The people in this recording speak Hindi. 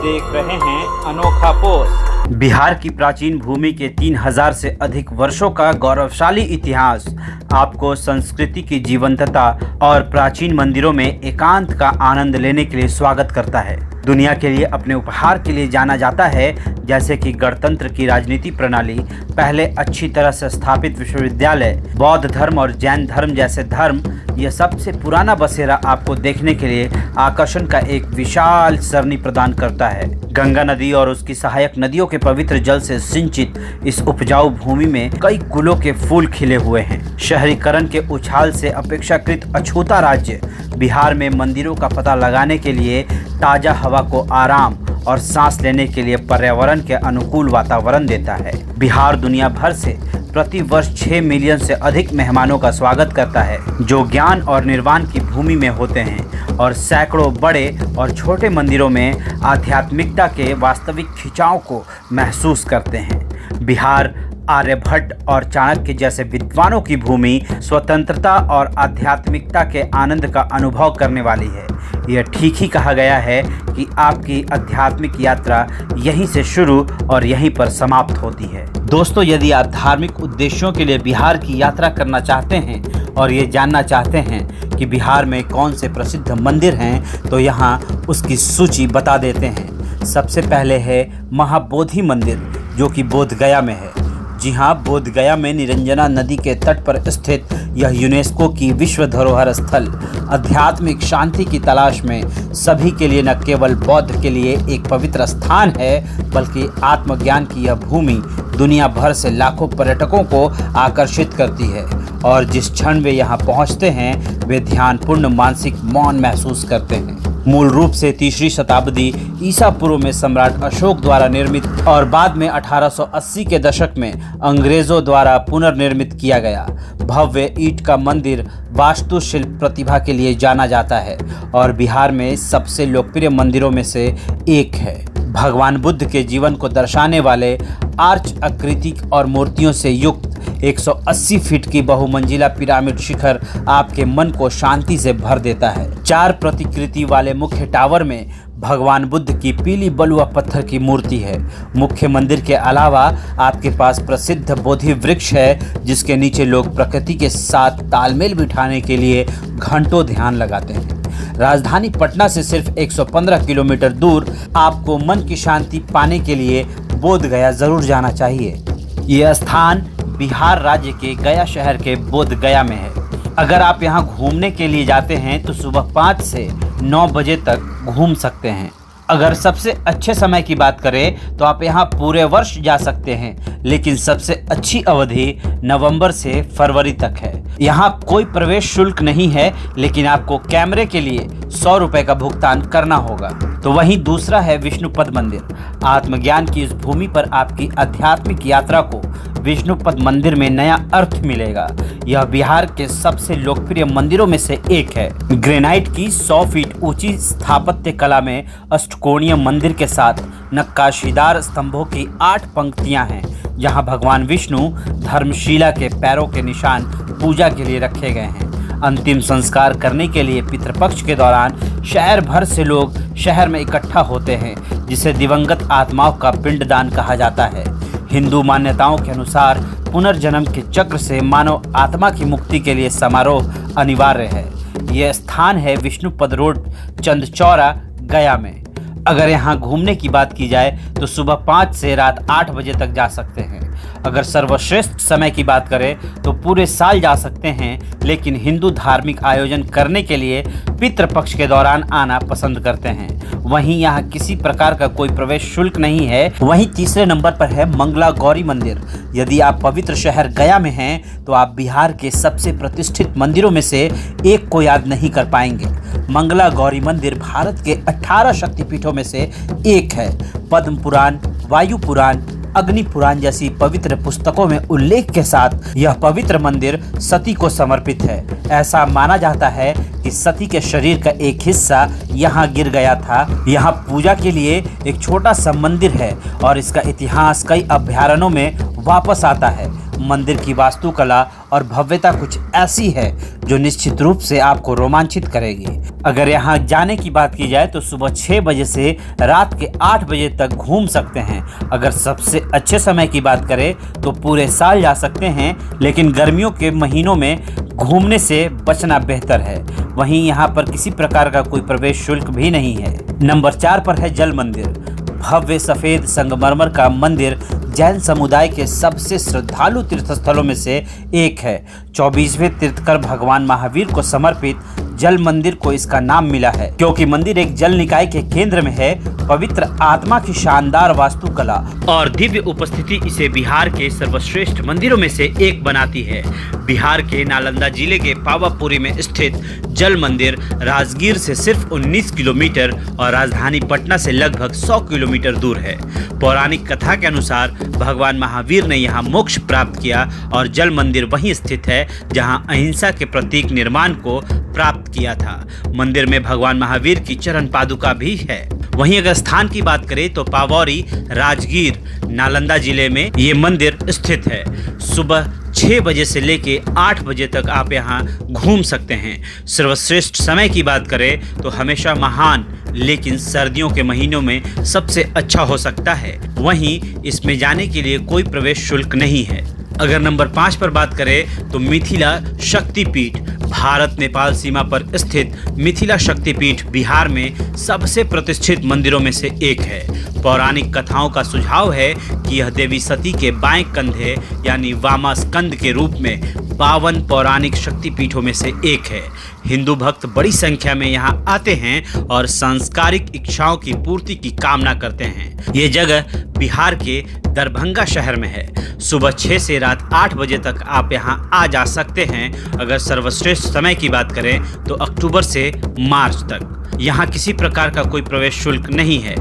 देख रहे हैं अनोखा पोस्ट। बिहार की प्राचीन भूमि के 3000 से अधिक वर्षों का गौरवशाली इतिहास आपको संस्कृति की जीवंतता और प्राचीन मंदिरों में एकांत का आनंद लेने के लिए स्वागत करता है। दुनिया के लिए अपने उपहार के लिए जाना जाता है, जैसे कि गणतंत्र की राजनीति प्रणाली, पहले अच्छी तरह से स्थापित विश्वविद्यालय, बौद्ध धर्म और जैन धर्म जैसे धर्म। यह सबसे पुराना बसेरा आपको देखने के लिए आकर्षण का एक विशाल सरणी प्रदान करता है। गंगा नदी और उसकी सहायक नदियों के पवित्र जल से सिंचित इस उपजाऊ भूमि में कई गुलों के फूल खिले हुए हैं। शहरीकरण के उछाल से अपेक्षाकृत अछूता राज्य बिहार में मंदिरों का पता लगाने के लिए, ताजा हवा को आराम और सांस लेने के लिए पर्यावरण के अनुकूल वातावरण देता है। बिहार दुनिया भर से प्रति वर्ष 6 मिलियन से अधिक मेहमानों का स्वागत करता है, जो ज्ञान और निर्वाण की भूमि में होते हैं और सैकड़ों बड़े और छोटे मंदिरों में आध्यात्मिकता के वास्तविक खिंचाव को महसूस करते हैं। बिहार आर्यभट्ट और चाणक्य जैसे विद्वानों की भूमि स्वतंत्रता और आध्यात्मिकता के आनंद का अनुभव करने वाली है। यह ठीक ही कहा गया है कि आपकी आध्यात्मिक यात्रा यहीं से शुरू और यहीं पर समाप्त होती है। दोस्तों, यदि आप धार्मिक उद्देश्यों के लिए बिहार की यात्रा करना चाहते हैं और ये जानना चाहते हैं कि बिहार में कौन से प्रसिद्ध मंदिर हैं, तो यहाँ उसकी सूची बता देते हैं। सबसे पहले है महाबोधि मंदिर, जो कि बोधगया में है। जी हाँ, बोधगया में निरंजना नदी के तट पर स्थित यह यूनेस्को की विश्व धरोहर स्थल आध्यात्मिक शांति की तलाश में सभी के लिए न केवल बौद्ध के लिए एक पवित्र स्थान है, बल्कि आत्मज्ञान की यह भूमि दुनिया भर से लाखों पर्यटकों को आकर्षित करती है और जिस क्षण वे यहाँ पहुँचते हैं, वे ध्यानपूर्ण मानसिक मौन महसूस करते हैं। मूल रूप से 3री शताब्दी ईसा पूर्व में सम्राट अशोक द्वारा निर्मित और बाद में 1880 के दशक में अंग्रेजों द्वारा पुनर्निर्मित किया गया भव्य ईंट का मंदिर वास्तुशिल्प प्रतिभा के लिए जाना जाता है और बिहार में सबसे लोकप्रिय मंदिरों में से एक है। भगवान बुद्ध के जीवन को दर्शाने वाले आर्च आकृति और मूर्तियों से युक्त 180 फीट की बहुमंजिला पिरामिड शिखर आपके मन को शांति से भर देता है। 4 प्रतिकृति वाले मुख्य टावर में भगवान बुद्ध की पीली बलुआ पत्थर की मूर्ति है। मुख्य मंदिर के अलावा आपके पास प्रसिद्ध बोधि वृक्ष है, जिसके नीचे लोग प्रकृति के साथ तालमेल बिठाने के लिए घंटों ध्यान लगाते हैं। राजधानी पटना से सिर्फ 115 किलोमीटर दूर आपको मन की शांति पाने के लिए बोधगया जरूर जाना चाहिए। यह स्थान बिहार राज्य के गया शहर के बोधगया में है। अगर आप यहाँ घूमने के लिए जाते हैं तो सुबह 5 से 9 बजे तक घूम सकते हैं। अगर सबसे अच्छे समय की बात करें तो आप यहाँ पूरे वर्ष जा सकते हैं, लेकिन सबसे अच्छी अवधि नवंबर से फरवरी तक है। यहाँ कोई प्रवेश शुल्क नहीं है, लेकिन आपको कैमरे के लिए 100 रुपए का भुगतान करना होगा। तो वहीं दूसरा है विष्णुपद मंदिर। आत्मज्ञान की इस भूमि पर आपकी आध्यात्मिक यात्रा को विष्णुपद मंदिर में नया अर्थ मिलेगा। यह बिहार के सबसे लोकप्रिय मंदिरों में से एक है। ग्रेनाइट की 100 फीट ऊंची स्थापत्य कला में अष्टकोणीय मंदिर के साथ नक्काशीदार स्तंभों की 8 पंक्तियां हैं, जहां भगवान विष्णु धर्मशिला के पैरों के निशान पूजा के लिए रखे गए हैं। अंतिम संस्कार करने के लिए पितृपक्ष के दौरान शहर भर से लोग शहर में इकट्ठा होते हैं, जिसे दिवंगत आत्माओं का पिंडदान कहा जाता है। हिंदू मान्यताओं के अनुसार पुनर्जन्म के चक्र से मानव आत्मा की मुक्ति के लिए समारोह अनिवार्य है। यह स्थान है विष्णुपद रोड, चंदचौरा, गया में। अगर यहाँ घूमने की बात की जाए तो सुबह 5 से रात 8 बजे तक जा सकते हैं। अगर सर्वश्रेष्ठ समय की बात करें तो पूरे साल जा सकते हैं, लेकिन हिंदू धार्मिक आयोजन करने के लिए पितृपक्ष के दौरान आना पसंद करते हैं। वहीं यहाँ किसी प्रकार का कोई प्रवेश शुल्क नहीं है। वहीं तीसरे नंबर पर है मंगला गौरी मंदिर। यदि आप पवित्र शहर गया में हैं तो आप बिहार के सबसे प्रतिष्ठित मंदिरों में से एक को याद नहीं कर पाएंगे। मंगला गौरी मंदिर भारत के 18 शक्तिपीठों में से एक है। पद्म पुराण, वायु पुराण, अग्नि पुराण जैसी पवित्र पुस्तकों में उल्लेख के साथ यह पवित्र मंदिर सती को समर्पित है। ऐसा माना जाता है कि सती के शरीर का एक हिस्सा यहाँ गिर गया था। यहाँ पूजा के लिए एक छोटा सा मंदिर है और इसका इतिहास कई अभयारण्यों में वापस आता है। मंदिर की वास्तुकला और भव्यता कुछ ऐसी है जो निश्चित रूप से आपको रोमांचित करेगी। अगर यहाँ जाने की बात की जाए तो सुबह 6 बजे से रात के 8 बजे तक घूम सकते हैं। अगर सबसे अच्छे समय की बात करें तो पूरे साल जा सकते हैं, लेकिन गर्मियों के महीनों में घूमने से बचना बेहतर है। वहीं यहाँ पर किसी प्रकार का कोई प्रवेश शुल्क भी नहीं है। नंबर 4 पर है जल मंदिर। भव्य सफेद संगमरमर का मंदिर जैन समुदाय के सबसे श्रद्धालु तीर्थस्थलों में से एक है। 24वें तीर्थकर भगवान महावीर को समर्पित जल मंदिर को इसका नाम मिला है क्योंकि मंदिर एक जल निकाय के केंद्र में है। पवित्र आत्मा की शानदार वास्तुकला और दिव्य उपस्थिति इसे बिहार के सर्वश्रेष्ठ मंदिरों में से एक बनाती है। बिहार के नालंदा जिले के पावापुरी में स्थित जल मंदिर राजगीर से सिर्फ 19 किलोमीटर और राजधानी पटना से लगभग 100 किलोमीटर दूर है। पौराणिक कथा के अनुसार भगवान महावीर ने यहाँ मोक्ष प्राप्त किया और जल मंदिर वहीं स्थित है जहाँ अहिंसा के प्रतीक निर्माण को प्राप्त किया था। मंदिर में भगवान महावीर की चरण पादुका भी है। वहीं अगर स्थान की बात करें तो पावौरी राजगीर नालंदा जिले में ये मंदिर स्थित है। सुबह 6 बजे से लेके 8 बजे तक आप यहाँ घूम सकते हैं। सर्वश्रेष्ठ समय की बात करें तो हमेशा महान, लेकिन सर्दियों के महीनों में सबसे अच्छा हो सकता है। वहीं इसमें जाने के लिए कोई प्रवेश शुल्क नहीं है। अगर नंबर 5 पर बात करें तो मिथिला शक्तिपीठ। भारत नेपाल सीमा पर स्थित मिथिला शक्तिपीठ बिहार में सबसे प्रतिष्ठित मंदिरों में से एक है। पौराणिक कथाओं का सुझाव है कि यह देवी सती के बाएं कंधे यानी वामास्कंद के रूप में 52 पौराणिक शक्तिपीठों में से एक है। हिंदू भक्त बड़ी संख्या में यहाँ आते हैं और सांस्कारिक इच्छाओं की पूर्ति की कामना करते हैं। ये जगह बिहार के दरभंगा शहर में है। सुबह 6 से रात 8 बजे तक आप यहाँ आ जा सकते हैं। अगर सर्वश्रेष्ठ समय की बात करें तो अक्टूबर से मार्च तक। यहाँ किसी प्रकार का कोई प्रवेश शुल्क नहीं है।